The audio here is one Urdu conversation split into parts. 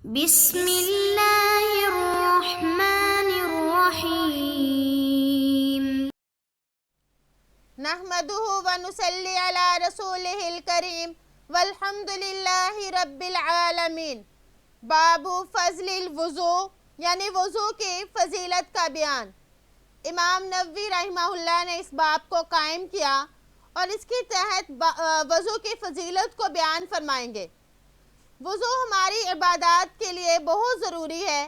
بسم اللہ الرحمن الرحیم نحمده ونصلی علی رسولہ الکریم والحمد للہ رب العالمین۔ باب فضل الوضو یعنی وضو کی فضیلت کا بیان۔ امام نووی رحمہ اللہ نے اس باب کو قائم کیا اور اس کے تحت وضو کی فضیلت کو بیان فرمائیں گے۔ وضو ہماری عبادات کے لیے بہت ضروری ہے۔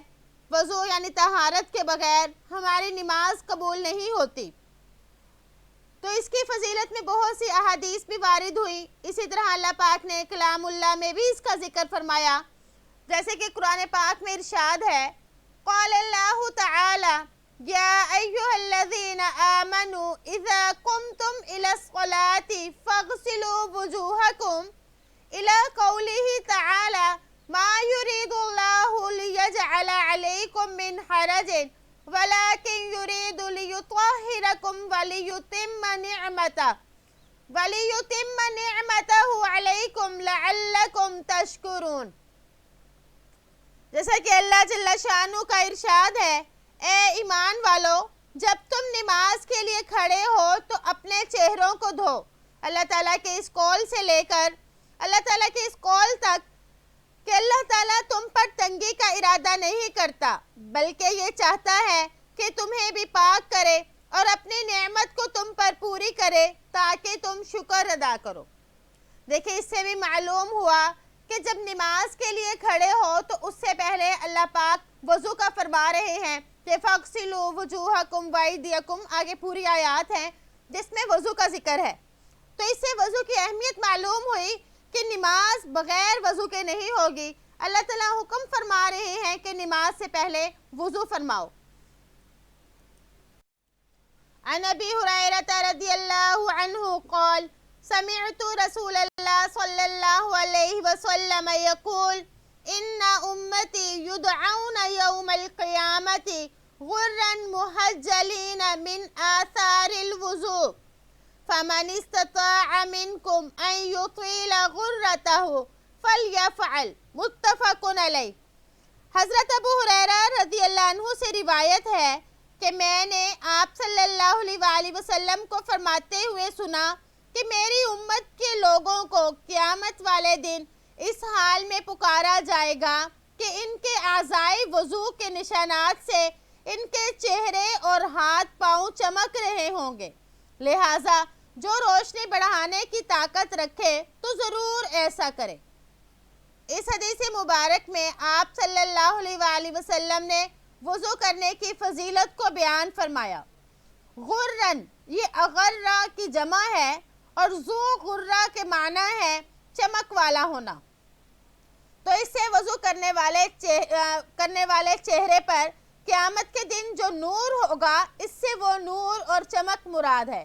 وضو یعنی طہارت کے بغیر ہماری نماز قبول نہیں ہوتی۔ تو اس کی فضیلت میں بہت سی احادیث بھی وارد ہوئی۔ اسی طرح اللہ پاک نے کلام اللہ میں بھی اس کا ذکر فرمایا، جیسے کہ قرآن پاک میں ارشاد ہے، قال اللہ تعالی یا ایھا الذین آمنوا اذا قمتم الی الصلاۃ فاغسلوا وجوہکم الى قوله تعالی ما يريد الله ليجعل عليكم من حرج ولكن يريد ليطهركم وليتم نعمته عليكم لعلكم تشكرون۔ جیسا کہ اللہ جل شانہ کا ارشاد ہے، اے ایمان والو، جب تم نماز کے لیے کھڑے ہو تو اپنے چہروں کو دھو۔ اللہ تعالیٰ کے اس قول سے لے کر اللہ تعالیٰ کے اس قول تک کہ اللہ تعالیٰ تم پر تنگی کا ارادہ نہیں کرتا، بلکہ یہ چاہتا ہے کہ تمہیں بھی پاک کرے اور اپنی نعمت کو تم پر پوری کرے تاکہ تم شکر ادا کرو۔ دیکھیں، اس سے بھی معلوم ہوا کہ جب نماز کے لیے کھڑے ہو تو اس سے پہلے اللہ پاک وضو کا فرما رہے ہیں کہ فَاغْسِلُوا وُجُوهَكُمْ وَأَيْدِيَكُمْ، آگے پوری آیات ہیں جس میں وضو کا ذکر ہے۔ تو اس سے وضو کی اہمیت معلوم ہوئی کہ نماز بغیر وضو کے نہیں ہوگی۔ اللہ تعالیٰ حکم فرما رہے ہیں کہ نماز سے پہلے وضو فرماؤ۔ عن ابی ہریرہ رضی اللہ عنہ قال سمعت رسول اللہ صلی اللہ علیہ وسلم یقول ان امتی یدعون یوم القیامت غرا محجلین من آثار الوضوء فمن استطاع منکم ان یطیل غرته فلیفعل، متفق علیہ۔ حضرت ابو ہریرہ رضی اللہ عنہ سے روایت ہے کہ میں نے آپ صلی اللہ علیہ وآلہ وسلم کو فرماتے ہوئے سنا کہ میری امت کے لوگوں کو قیامت والے دن اس حال میں پکارا جائے گا کہ ان کے اعضائے وضو کے نشانات سے ان کے چہرے اور ہاتھ پاؤں چمک رہے ہوں گے، لہٰذا جو روشنی بڑھانے کی طاقت رکھے تو ضرور ایسا کرے۔ اس حدیث مبارک میں آپ صلی اللہ علیہ وآلہ وسلم نے وضو کرنے کی فضیلت کو بیان فرمایا۔ غرن، یہ اغرہ کی جمع ہے اور ذو غرہ کے معنی ہے چمک والا ہونا۔ تو اس سے وضو کرنے والے چہرے پر قیامت کے دن جو نور ہوگا، اس سے وہ نور اور چمک مراد ہے۔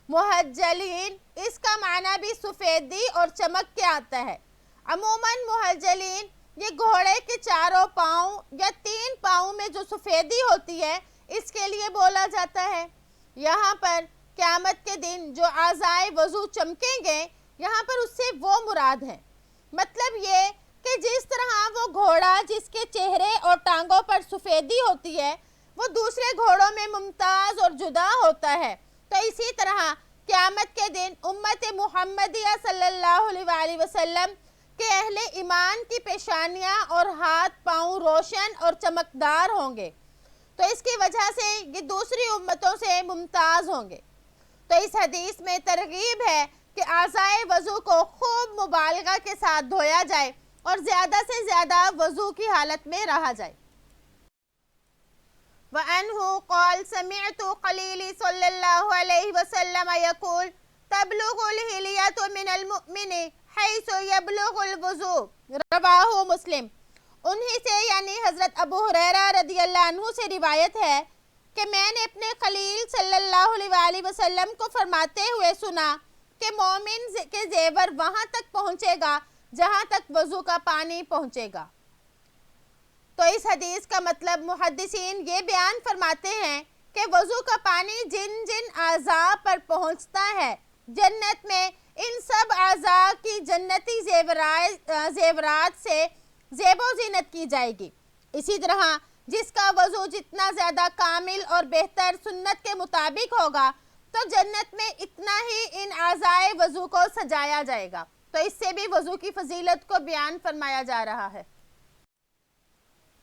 محجلین، اس کا معنی بھی سفیدی اور چمک کے آتا ہے۔ عموماً محجلین یہ گھوڑے کے چاروں پاؤں یا 3 پاؤں میں جو سفیدی ہوتی ہے اس کے لیے بولا جاتا ہے۔ یہاں پر قیامت کے دن جو اعضائے وضو چمکیں گے، یہاں پر اس سے وہ مراد ہے۔ مطلب یہ کہ جس طرح وہ گھوڑا جس کے چہرے اور ٹانگوں پر سفیدی ہوتی ہے وہ دوسرے گھوڑوں میں ممتاز اور جدا ہوتا ہے، تو اسی طرح قیامت کے دن امت محمدیہ صلی اللہ علیہ وآلہ وسلم کہ اہل ایمان کی پیشانیاں اور ہاتھ پاؤں روشن اور چمکدار ہوں گے، تو اس کی وجہ سے یہ دوسری امتوں سے ممتاز ہوں گے۔ تو اس حدیث میں ترغیب ہے کہ اعضائے وضو کو خوب مبالغہ کے ساتھ دھویا جائے اور زیادہ سے زیادہ وضو کی حالت میں رہا جائے۔ وعنہ قال سمعت خلیلی صلی اللہ علیہ وسلم یقول تبلغ الحلیۃ من المؤمن حیث یبلغ الوضوء، رواہ مسلم۔ انہی سے یعنی حضرت ابو ہریرہ رضی اللہ عنہ سے روایت ہے کہ میں نے اپنے خلیل صلی اللہ علیہ وآلہ وسلم کو فرماتے ہوئے سنا کہ مومن کے زیور وہاں تک پہنچے گا جہاں تک وضو کا پانی پہنچے گا۔ تو اس حدیث کا مطلب محدثین یہ بیان فرماتے ہیں کہ وضو کا پانی جن جن اعضاء پر پہنچتا ہے، جنت میں ان سب اعضاء کی جنتی زیورات سے زیب و زینت کی جائے گی۔ اسی طرح جس کا وضو جتنا زیادہ کامل اور بہتر سنت کے مطابق ہوگا تو جنت میں اتنا ہی ان اعضائے وضو کو سجایا جائے گا۔ تو اس سے بھی وضو کی فضیلت کو بیان فرمایا جا رہا ہے۔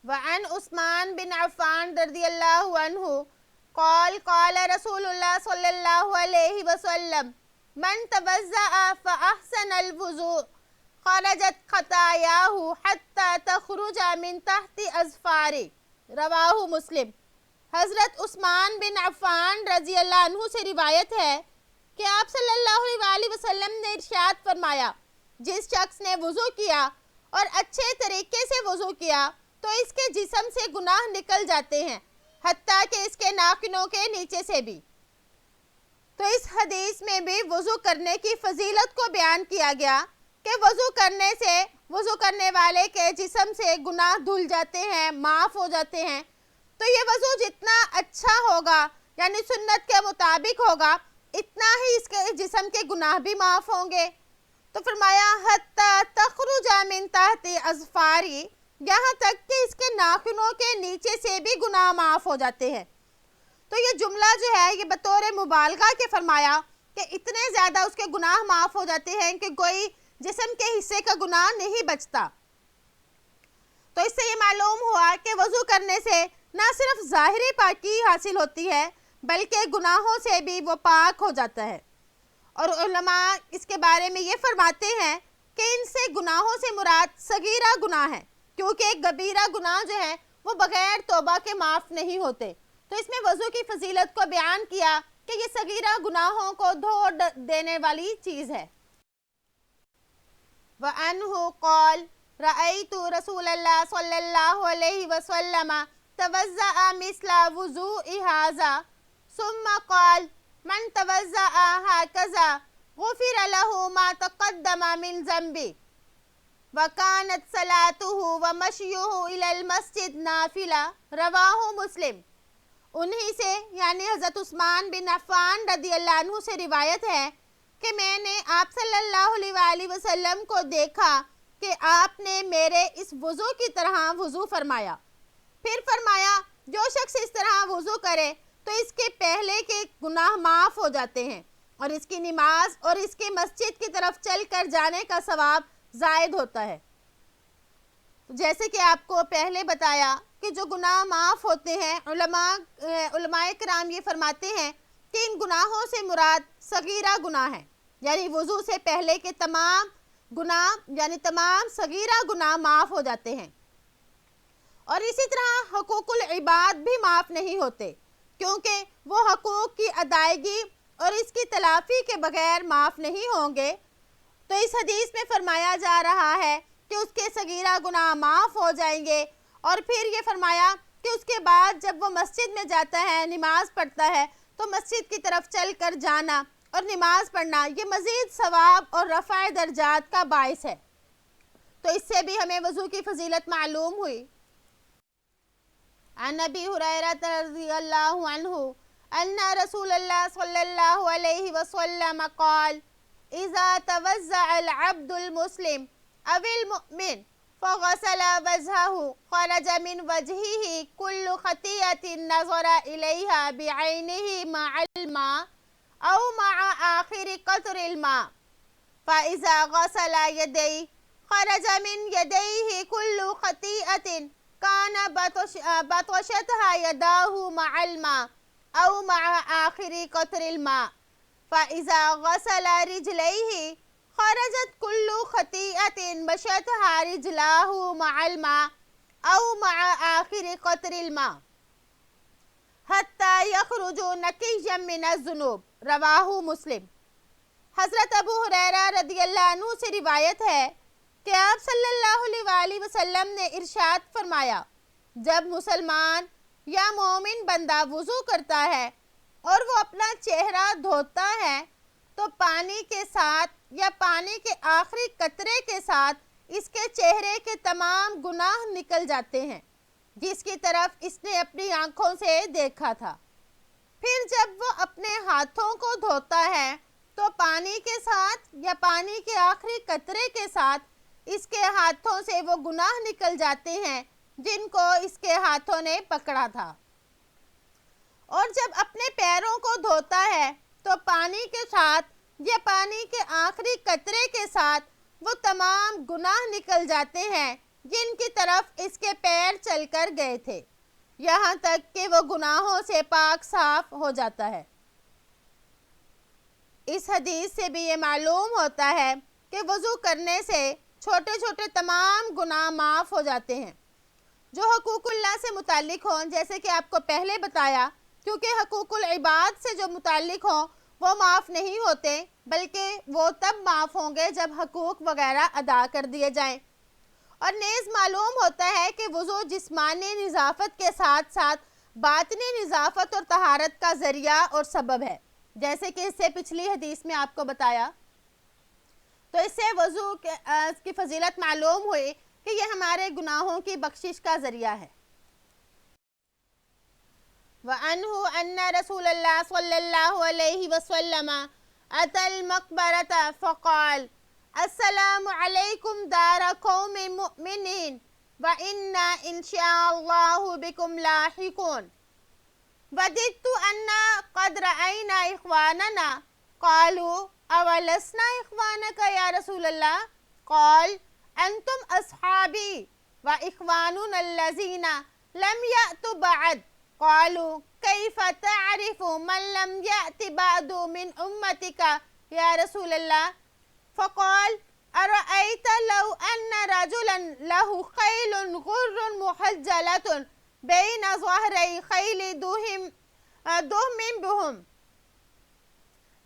وعن عثمان بن عفان رضی اللہ عنہ قال قال رسول اللہ صلی اللہ علیہ وسلم من توضأ فأحسن الوضوء خرجت خطاياه حتى تخرج من تحت اظفاره، رواہ مسلم۔ حضرت عثمان بن عفان رضی اللہ عنہ سے روایت ہے کہ آپ صلی اللہ علیہ وسلم نے ارشاد فرمایا، جس شخص نے وضو کیا اور اچھے طریقے سے وضو کیا تو اس کے جسم سے گناہ نکل جاتے ہیں، حتیٰ کہ اس کے ناخنوں کے نیچے سے بھی۔ تو اس حدیث میں بھی وضو کرنے کی فضیلت کو بیان کیا گیا کہ وضو کرنے سے وضو کرنے والے کے جسم سے گناہ دھل جاتے ہیں، معاف ہو جاتے ہیں۔ تو یہ وضو جتنا اچھا ہوگا یعنی سنت کے مطابق ہوگا اتنا ہی اس کے جسم کے گناہ بھی معاف ہوں گے۔ تو فرمایا حتی تخرج من تحت اظفاری، یہاں تک کہ اس کے ناخنوں کے نیچے سے بھی گناہ معاف ہو جاتے ہیں۔ تو یہ جملہ جو ہے یہ بطور مبالغہ کے فرمایا کہ اتنے زیادہ اس کے گناہ معاف ہو جاتے ہیں کہ کوئی جسم کے حصے کا گناہ نہیں بچتا۔ تو اس سے یہ معلوم ہوا کہ وضو کرنے سے نہ صرف ظاہری پاکی حاصل ہوتی ہے بلکہ گناہوں سے بھی وہ پاک ہو جاتا ہے۔ اور علماء اس کے بارے میں یہ فرماتے ہیں کہ ان سے گناہوں سے مراد صغیرہ گناہ ہے، کیونکہ کبیرہ گناہ جو ہے وہ بغیر توبہ کے معاف نہیں ہوتے۔ تو اس میں وضو کی فضیلت کو بیان کیا کہ یہ صغیرہ گناہوں کو دھو دینے والی چیز ہے۔ وعنہ قال رأیت رسول اللہ صلی اللہ علیہ وسلم توضأ مثل وضوء هذا ثم قال من توضأ هكذا غفر له ما تقدم من ذنبه وكانت صلاته ومشيه إلى المسجد نافلة، رواہ مسلم۔ انہی سے یعنی حضرت عثمان بن عفان رضی اللہ عنہ سے روایت ہے کہ میں نے آپ صلی اللہ علیہ وسلم کو دیکھا کہ آپ نے میرے اس وضو کی طرح وضو فرمایا۔ پھر فرمایا جو شخص اس طرح وضو کرے تو اس کے پہلے کے گناہ معاف ہو جاتے ہیں اور اس کی نماز اور اس کی مسجد کی طرف چل کر جانے کا ثواب زائد ہوتا ہے۔ جیسے کہ آپ کو پہلے بتایا کہ جو گناہ معاف ہوتے ہیں، علماء کرام یہ فرماتے ہیں کہ ان گناہوں سے مراد صغیرہ گناہ ہیں، یعنی وضو سے پہلے کے تمام گناہ یعنی تمام صغیرہ گناہ معاف ہو جاتے ہیں۔ اور اسی طرح حقوق العباد بھی معاف نہیں ہوتے، کیونکہ وہ حقوق کی ادائیگی اور اس کی تلافی کے بغیر معاف نہیں ہوں گے۔ تو اس حدیث میں فرمایا جا رہا ہے کہ اس کے صغیرہ گناہ معاف ہو جائیں گے، اور پھر یہ فرمایا کہ اس کے بعد جب وہ مسجد میں جاتا ہے، نماز پڑھتا ہے، تو مسجد کی طرف چل کر جانا اور نماز پڑھنا یہ مزید ثواب اور رفع درجات کا باعث ہے۔ تو اس سے بھی ہمیں وضو کی فضیلت معلوم ہوئی۔ عن ابی ہریرہ رضی اللہ عنہ ان رسول اللہ صلی اللہ علیہ وسلم قال اذا توضأ العبد المسلم او المؤمن فغسل وجهه خرج من وجهه كل خطيئة نظر إليها بعينه مع الماء أو مع آخر قطر الماء، فإذا غسل يديه خرج من يديه كل خطيئة كان بطشتها يداه مع الماء أو مع آخر قطر الماء، فإذا غسل رجليه خرجت كل خطيئة مشتها رجلاه مع الماء أو مع آخر قطر الماء حتى يخرج نقيا من الذنوب، رواہ مسلم۔ حضرت ابو ہریرہ رضی اللہ عنہ سے روایت ہے کہ آپ صلی اللہ علیہ وسلم نے ارشاد فرمایا، جب مسلمان یا مومن بندہ وضو کرتا ہے اور وہ اپنا چہرہ دھوتا ہے تو پانی کے ساتھ یا پانی کے آخری قطرے کے ساتھ اس کے چہرے کے تمام گناہ نکل جاتے ہیں جس کی طرف اس نے اپنی آنکھوں سے دیکھا تھا۔ پھر جب وہ اپنے ہاتھوں کو دھوتا ہے تو پانی کے ساتھ یا پانی کے آخری قطرے کے ساتھ اس کے ہاتھوں سے وہ گناہ نکل جاتے ہیں جن کو اس کے ہاتھوں نے پکڑا تھا۔ اور جب اپنے پیروں کو دھوتا ہے تو پانی کے ساتھ یا پانی کے آخری قطرے کے ساتھ وہ تمام گناہ نکل جاتے ہیں جن کی طرف اس کے پیر چل کر گئے تھے، یہاں تک کہ وہ گناہوں سے پاک صاف ہو جاتا ہے۔ اس حدیث سے بھی یہ معلوم ہوتا ہے کہ وضو کرنے سے چھوٹے چھوٹے تمام گناہ معاف ہو جاتے ہیں جو حقوق اللہ سے متعلق ہوں، جیسے کہ آپ کو پہلے بتایا، کیونکہ حقوق العباد سے جو متعلق ہوں وہ معاف نہیں ہوتے، بلکہ وہ تب معاف ہوں گے جب حقوق وغیرہ ادا کر دیے جائیں۔ اور نیز معلوم ہوتا ہے کہ وضو جسمانی نظافت کے ساتھ ساتھ باطنی نظافت اور طہارت کا ذریعہ اور سبب ہے، جیسے کہ اس سے پچھلی حدیث میں آپ کو بتایا۔ تو اس سے وضو کی فضیلت معلوم ہوئی کہ یہ ہمارے گناہوں کی بخشش کا ذریعہ ہے۔ وَعَنْهُ أَنَّ رَسُولَ اللَّهِ صَلَّى اللَّهُ عَلَيْهِ وَسَلَّمَ أَتَى الْمَقْبَرَةَ فَقَالَ السلام علیکم دار قوم مؤمنین وَإِنَّا إِنْ شَاءَ اللَّهُ بِكُمْ لَاحِقُونَ وَدِدْتُ أَنَّا قَدْ رَأَيْنَا إِخْوَانَنَا قَالُوا أَوَلَسْنَا إِخْوَانَكَ يَا رَسُولَ اللَّهِ قَالَ أَنْتُمْ أَصْحَابِي وَإِخْوَانُنَا الَّذِينَ لَمْ يَأْتُوا بَعْدَ قَالُوا كَيْفَ تَعْرِفُ مَنْ لَمْ يَأْتِ بَعْدُ مِنْ أُمَّتِكَ يَا رَسُولَ اللَّهِ فقال أرأيت لو أن رجلا له خيل غر محجلة بين ظهري خيل دهم بهم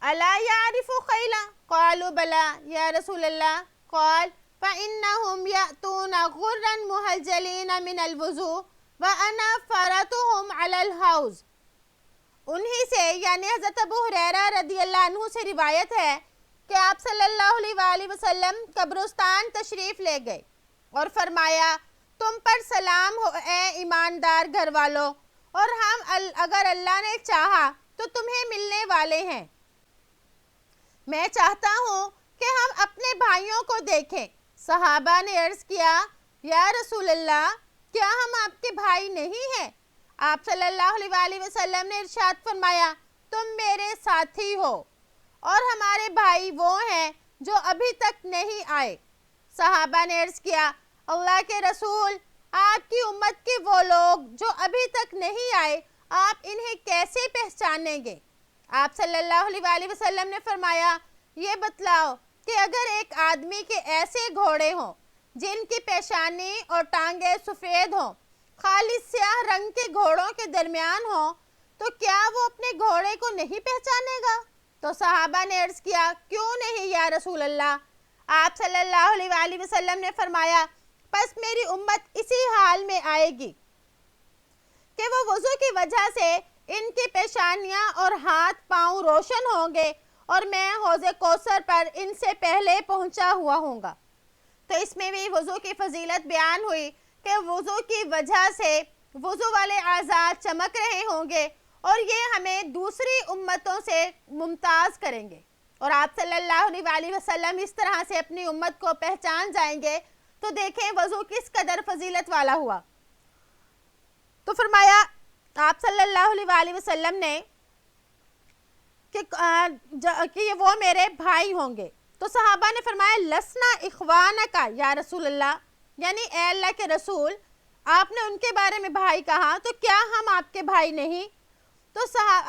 ألا يعرف خيلا قالوا بلى يا رسول الله قال فإنهم يأتون غرا محجلين من الوضوء وأنا فرتهم على الحوض۔ انہی سے یعنی حضرت ابو ہریرہ رضی اللہ عنہ سے روایت ہے کہ آپ صلی اللہ علیہ وآلہ وسلم قبرستان تشریف لے گئے اور فرمایا تم پر سلام ہو اے ایماندار گھر والوں، اور ہم اگر اللہ نے چاہا تو تمہیں ملنے والے ہیں۔ میں چاہتا ہوں کہ ہم اپنے بھائیوں کو دیکھیں۔ صحابہ نے عرض کیا یا رسول اللہ کیا ہم آپ کے بھائی نہیں ہیں؟ آپ صلی اللہ علیہ وآلہ وسلم نے ارشاد فرمایا تم میرے ساتھی ہو اور ہمارے بھائی وہ ہیں جو ابھی تک نہیں آئے۔ صحابہ نے عرض کیا اللہ کے رسول آپ کی امت کے وہ لوگ جو ابھی تک نہیں آئے آپ انہیں کیسے پہچانیں گے؟ آپ صلی اللہ علیہ وآلہ وسلم نے فرمایا یہ بتلاؤ کہ اگر ایک آدمی کے ایسے گھوڑے ہوں جن کی پیشانی اور ٹانگیں سفید ہوں، خالص سیاہ رنگ کے گھوڑوں کے درمیان ہوں، تو کیا وہ اپنے گھوڑے کو نہیں پہچانے گا؟ تو صحابہ نے عرض کیا کیوں نہیں یا رسول اللہ؟ آپ صلی اللہ علیہ وآلہ وسلم نے فرمایا پس میری امت اسی حال میں آئے گی کہ وہ وضو کی وجہ سے ان کی پیشانیاں اور ہاتھ پاؤں روشن ہوں گے اور میں حوض کوثر پر ان سے پہلے پہنچا ہوا ہوں گا۔ تو اس میں بھی وضو کی فضیلت بیان ہوئی کہ وضو کی وجہ سے وضو والے اعضاء چمک رہے ہوں گے اور یہ ہمیں دوسری امتوں سے ممتاز کریں گے، اور آپ صلی اللہ علیہ وآلہ وسلم اس طرح سے اپنی امت کو پہچان جائیں گے۔ تو دیکھیں وضو کس قدر فضیلت والا ہوا۔ تو فرمایا آپ صلی اللہ علیہ وآلہ وسلم نے کہ وہ میرے بھائی ہوں گے۔ تو صحابہ نے فرمایا لسنا اخوانکا یا رسول اللہ، یعنی اے اللہ کے رسول آپ نے ان کے بارے میں بھائی کہا تو کیا ہم آپ کے بھائی نہیں؟ تو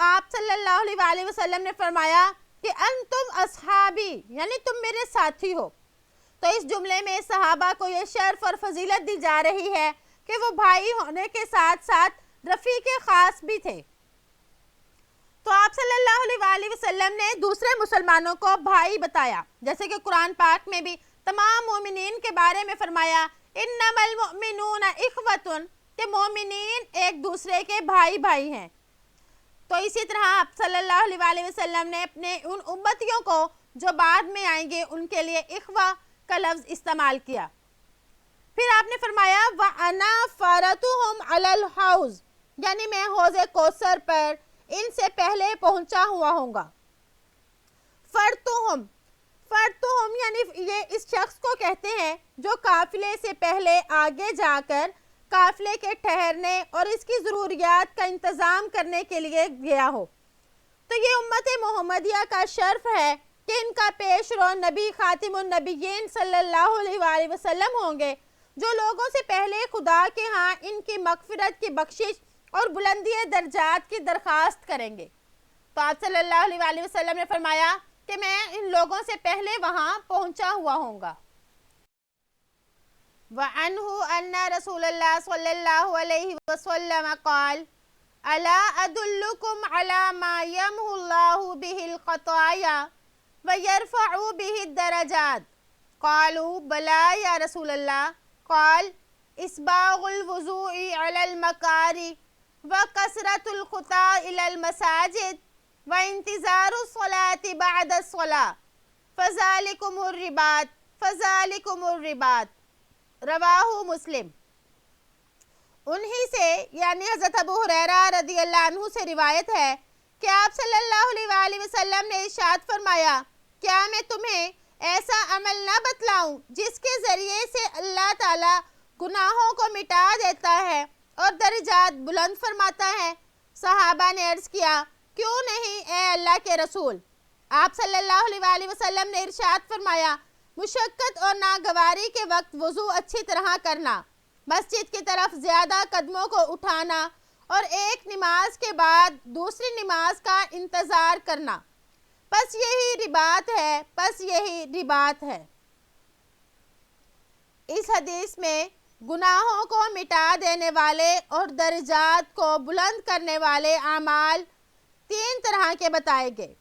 آپ صلی اللہ علیہ وآلہ وسلم نے فرمایا کہ انتم اصحابی، یعنی تم میرے ساتھی ہو۔ تو اس جملے میں صحابہ کو یہ شرف اور فضیلت دی جا رہی ہے کہ وہ بھائی ہونے کے ساتھ ساتھ رفیق خاص بھی تھے۔ تو آپ صلی اللہ علیہ وآلہ وسلم نے دوسرے مسلمانوں کو بھائی بتایا، جیسے کہ قرآن پاک میں بھی تمام مومنین کے بارے میں فرمایا انما المؤمنون اخوۃ، کہ مومنین ایک دوسرے کے بھائی بھائی ہیں۔ تو اسی طرح آپ صلی اللہ علیہ وآلہ وسلم نے اپنے ان امتیوں کو جو بعد میں آئیں گے ان کے لیے اخوہ کا لفظ استعمال کیا۔ پھر آپ نے فرمایا وَأَنَا فَارَتُهُمْ عَلَى الْحَوْضِ، یعنی میں حوض کوثر پر ان سے پہلے پہنچا ہوا ہوں گا۔ فرتہم، فرتہم یعنی یہ اس شخص کو کہتے ہیں جو قافلے سے پہلے آگے جا کر قافلے کے ٹھہرنے اور اس کی ضروریات کا انتظام کرنے کے لیے گیا ہو. تو یہ امت محمدیہ کا شرف ہے کہ ان کا پیش رو نبی خاتم النبیین صلی اللہ علیہ وآلہ وسلم ہوں گے، جو لوگوں سے پہلے خدا کے ہاں ان کی مغفرت کی بخشش اور بلندی درجات کی درخواست کریں گے. تو آپ صلی اللہ علیہ وآلہ وسلم نے فرمایا کہ میں ان لوگوں سے پہلے وہاں پہنچا ہوا ہوں گا. وَعَنْهُ أَنَّ رَسُولَ اللَّهِ صَلَّى اللَّهُ عَلَيْهِ وَسَلَّمَ قَالَ أَلَا أَدُلُّكُمْ عَلَى مَا يَمْحُو اللَّهُ بِهِ الْخَطَايَا وَيَرْفَعُ بِهِ الدَّرَجَاتِ قَالُوا بَلَى يَا رَسُولَ اللَّهِ قَالَ إِسْبَاغُ الْوُضُوءِ عَلَى الْمَكَارِهِ وَكَثْرَةُ الْخُطَىٰ إِلَى الْمَسَاجِدِ وَانْتِظَارُ الصَّلَاةِ بَعْدَ الصَّلَاةِ فَذَلِكُمُ الرِّبَاطُ رواہ مسلم. انہی سے یعنی حضرت ابو ہریرہ رضی اللہ عنہ سے روایت ہے کہ آپ صلی اللہ علیہ وآلہ وسلم نے ارشاد فرمایا، کیا میں تمہیں ایسا عمل نہ بتلاؤں جس کے ذریعے سے اللہ تعالی گناہوں کو مٹا دیتا ہے اور درجات بلند فرماتا ہے؟ صحابہ نے عرض کیا، کیوں نہیں اے اللہ کے رسول. آپ صلی اللہ علیہ وآلہ وسلم نے ارشاد فرمایا، مشقت اور ناگواری کے وقت وضو اچھی طرح کرنا، مسجد کی طرف زیادہ قدموں کو اٹھانا اور ایک نماز کے بعد دوسری نماز کا انتظار کرنا، بس یہی رباط ہے. اس حدیث میں گناہوں کو مٹا دینے والے اور درجات کو بلند کرنے والے اعمال 3 طرح کے بتائے گئے.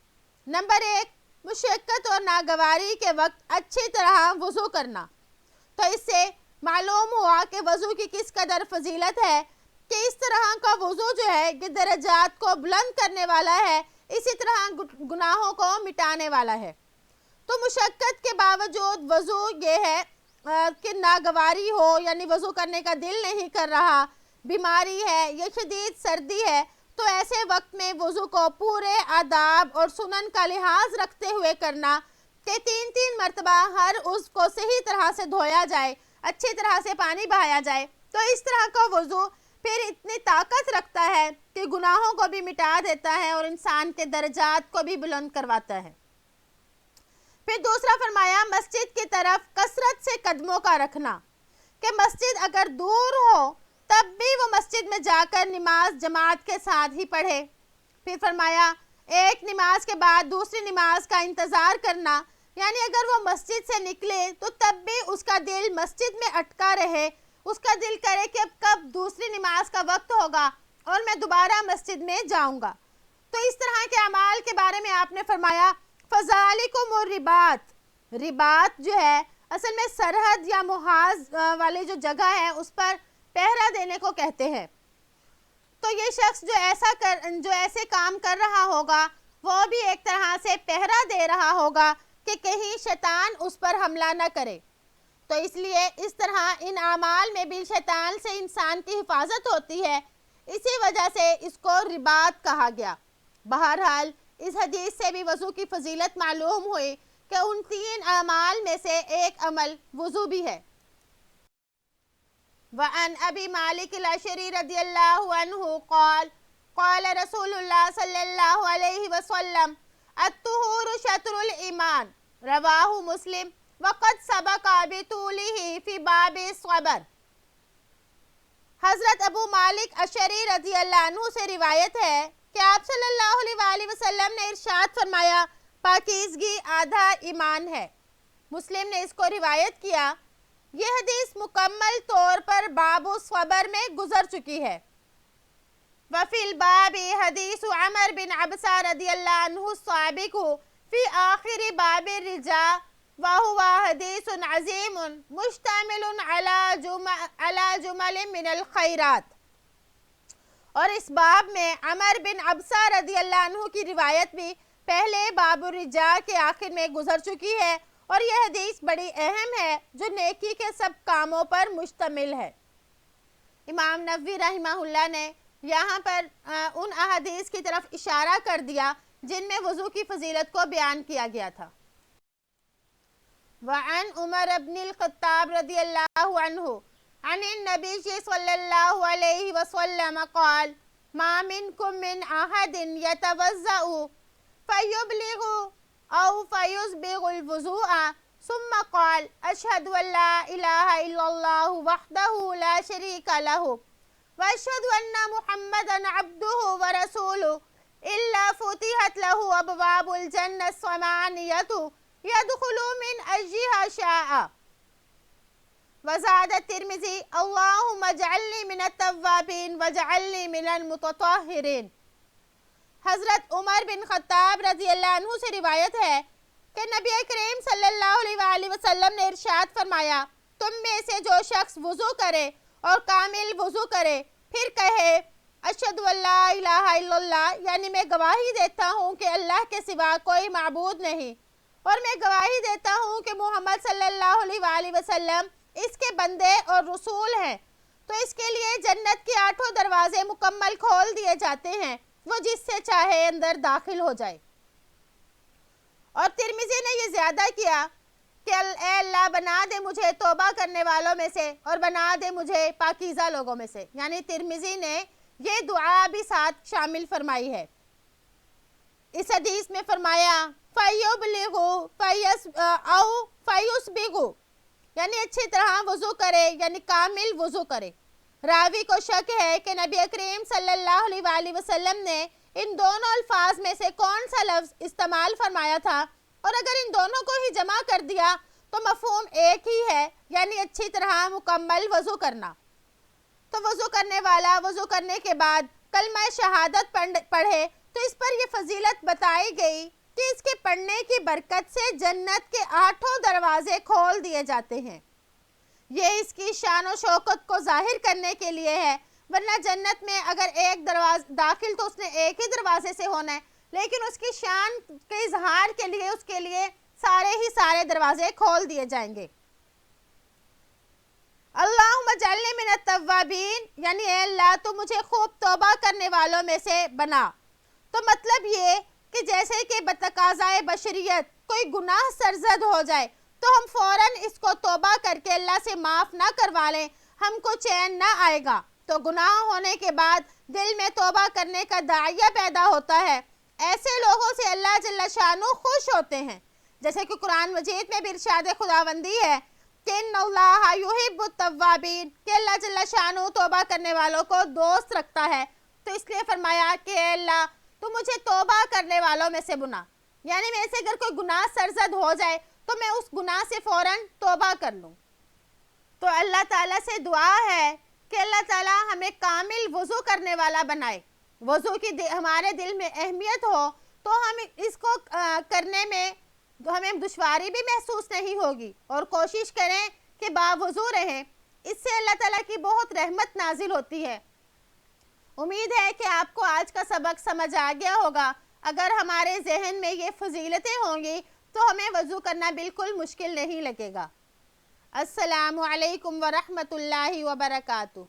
نمبر 1، مشقت اور ناگواری کے وقت اچھی طرح وضو کرنا. تو اس سے معلوم ہوا کہ وضو کی کس قدر فضیلت ہے کہ اس طرح کا وضو جو ہے کہ درجات کو بلند کرنے والا ہے، اسی طرح گناہوں کو مٹانے والا ہے. تو مشقت کے باوجود وضو یہ ہے کہ ناگواری ہو یعنی وضو کرنے کا دل نہیں کر رہا، بیماری ہے یا شدید سردی ہے، تو ایسے وقت میں وضو کو پورے آداب اور سنن کا لحاظ رکھتے ہوئے کرنا کہ 3 مرتبہ ہر عضو کو صحیح طرح سے دھویا جائے، اچھی طرح سے پانی بہایا جائے. تو اس طرح کا وضو پھر اتنی طاقت رکھتا ہے کہ گناہوں کو بھی مٹا دیتا ہے اور انسان کے درجات کو بھی بلند کرواتا ہے. پھر دوسرا فرمایا، مسجد کی طرف کثرت سے قدموں کا رکھنا، کہ مسجد اگر دور ہو تب بھی وہ مسجد میں جا کر نماز جماعت کے ساتھ ہی پڑھے. پھر فرمایا، ایک نماز کے بعد دوسری نماز کا انتظار کرنا، یعنی اگر وہ مسجد سے نکلے تو تب بھی اس کا دل مسجد میں اٹکا رہے، اس کا دل کرے کہ اب کب دوسری نماز کا وقت ہوگا اور میں دوبارہ مسجد میں جاؤں گا. تو اس طرح کے اعمال کے بارے میں آپ نے فرمایا فَذَلِكُمُ الرِّبَاطُ. رباط جو ہے اصل میں سرحد یا محاذ والی جو جگہ ہے اس پر پہرا دینے کو کہتے ہیں. تو یہ شخص جو ایسے کام کر رہا ہوگا وہ بھی ایک طرح سے پہرا دے رہا ہوگا کہ کہیں شیطان اس پر حملہ نہ کرے. تو اس لیے اس طرح ان اعمال میں بھی شیطان سے انسان کی حفاظت ہوتی ہے، اسی وجہ سے اس کو رباط کہا گیا. بہرحال اس حدیث سے بھی وضو کی فضیلت معلوم ہوئی کہ ان 3 اعمال میں سے ایک عمل وضو بھی ہے. وعن ابی مالک الاشعری رضی اللہ عنہ قال قال رسول اللہ صلی اللہ علیہ وسلم الطہور شطر الایمان رواہ مسلم وقد سبق بطولہ فی باب الصبر. حضرت ابو مالک اشعری رضی اللہ عنہ سے روایت ہے کہ آپ صلی اللہ علیہ وآلہ وسلم نے ارشاد فرمایا، پاکیزگی آدھا ایمان ہے. مسلم نے اس کو روایت کیا. یہ حدیث مکمل طور پر باب الصبر میں گزر چکی ہے. وفی الباب حدیث عمر بن عبسہ رضی اللہ عنہ السابق فی آخر باب الرجاء وہو حدیث عظیم مشتمل علی جمل من الخیرات. اور اس باب میں عمر بن عبسہ رضی اللہ عنہ کی روایت بھی پہلے باب الرجاء کے آخر میں گزر چکی ہے، اور یہ حدیث بڑی اہم ہے جو نیکی کے سب کاموں پر مشتمل ہے. امام نووی رحمہ اللہ نے یہاں پر ان احادیث کی طرف اشارہ کر دیا جن میں وضو کی فضیلت کو بیان کیا گیا تھا. وعن عمر بن الخطاب رضی اللہ عنہ عن النبی صلی اللہ علیہ وسلم قال ما منکم من احد یتوضأ فیبلغ او فیسبغ الوضوء ثم قال اشہد ان لا الہ الا اللہ وحدہ لا شریک لہ واشہد ان محمدا عبدہ ورسولہ الا فتحت لہ ابواب الجنہ الثمانیۃ يدخل من أجلها شاء. وزاد الترمذي اللهم اجعلني من التوابين واجعلني من المتطهرين. حضرت عمر بن خطاب رضی اللہ عنہ سے روایت ہے کہ نبی کریم صلی اللہ علیہ وآلہ وسلم نے ارشاد فرمایا تم میں سے جو شخص وضو کرے اور کامل وضو کرے پھر کہے اشہد ان لا الہ الا اللہ، یعنی میں گواہی دیتا ہوں کہ اللہ کے سوا کوئی معبود نہیں اور میں گواہی دیتا ہوں کہ محمد صلی اللہ علیہ وآلہ وسلم اس کے بندے اور رسول ہیں، تو اس کے لیے جنت کے 8 دروازے مکمل کھول دیے جاتے ہیں، وہ جس سے چاہے اندر داخل ہو جائے۔ اور ترمذی نے یہ زیادہ کیا کہ اے اللہ بنا دے مجھے توبہ کرنے والوں میں سے اور بنا دے مجھے پاکیزہ لوگوں میں سے، یعنی ترمذی نے یہ دعا بھی ساتھ شامل فرمائی ہے۔ اس حدیث میں فرمایا فیسبغ، یعنی اچھی طرح وضو کرے، یعنی کامل وضو کرے۔ راوی کو شک ہے کہ نبی کریم صلی اللہ علیہ وآلہ وسلم نے ان دونوں الفاظ میں سے کون سا لفظ استعمال فرمایا تھا، اور اگر ان دونوں کو ہی جمع کر دیا تو مفہوم ایک ہی ہے، یعنی اچھی طرح مکمل وضو کرنا۔ تو وضو کرنے والا وضو کرنے کے بعد کلمہ شہادت پڑھے تو اس پر یہ فضیلت بتائی گئی کہ اس کے پڑھنے کی برکت سے جنت کے 8 دروازے کھول دیے جاتے ہیں۔ یہ اس کی شان و شوکت کو ظاہر کرنے کے لیے ہے، ورنہ جنت میں اگر ایک دروازہ داخل تو اس نے ایک ہی دروازے سے ہونا ہے، لیکن اس کی شان کے اظہار کے لیے اس کے لیے سارے دروازے کھول دیے جائیں گے۔ اللہم اجعلنی من التوابین، یعنی اے اللہ تو مجھے خوب توبہ کرنے والوں میں سے بنا۔ تو مطلب یہ کہ جیسے کہ بتقاضائے بشریت کوئی گناہ سرزد ہو جائے تو ہم فوراً اس کو توبہ کر کے اللہ سے معاف نہ کروا لیں، ہم کو چین نہ آئے گا۔ تو گناہ ہونے کے بعد دل میں توبہ کرنے کا داعیہ پیدا ہوتا ہے، ایسے لوگوں سے اللہ جل شانہ خوش ہوتے ہیں، جیسے کہ قرآن مجید میں بھی ارشاد خداوندی ہے کہ ان اللہ یحب التوابین، کہ اللہ جل شانہ توبہ کرنے والوں کو دوست رکھتا ہے۔ تو اس لیے فرمایا کہ اے اللہ تو مجھے توبہ کرنے والوں میں سے بنا، یعنی میں سے اگر کوئی گناہ سرزد ہو جائے تو میں اس گناہ سے فوراً توبہ کر لوں۔ تو اللہ تعالیٰ سے دعا ہے کہ اللہ تعالیٰ ہمیں کامل وضو کرنے والا بنائے، وضو کی ہمارے دل میں اہمیت ہو تو ہم اس کو کرنے میں ہمیں دشواری بھی محسوس نہیں ہوگی، اور کوشش کریں کہ باوضو رہیں، اس سے اللہ تعالیٰ کی بہت رحمت نازل ہوتی ہے۔ امید ہے کہ آپ کو آج کا سبق سمجھ آ گیا ہوگا۔ اگر ہمارے ذہن میں یہ فضیلتیں ہوں گی تو ہمیں وضو کرنا بالکل مشکل نہیں لگے گا۔ السلام علیکم ورحمۃ اللہ وبرکاتہ۔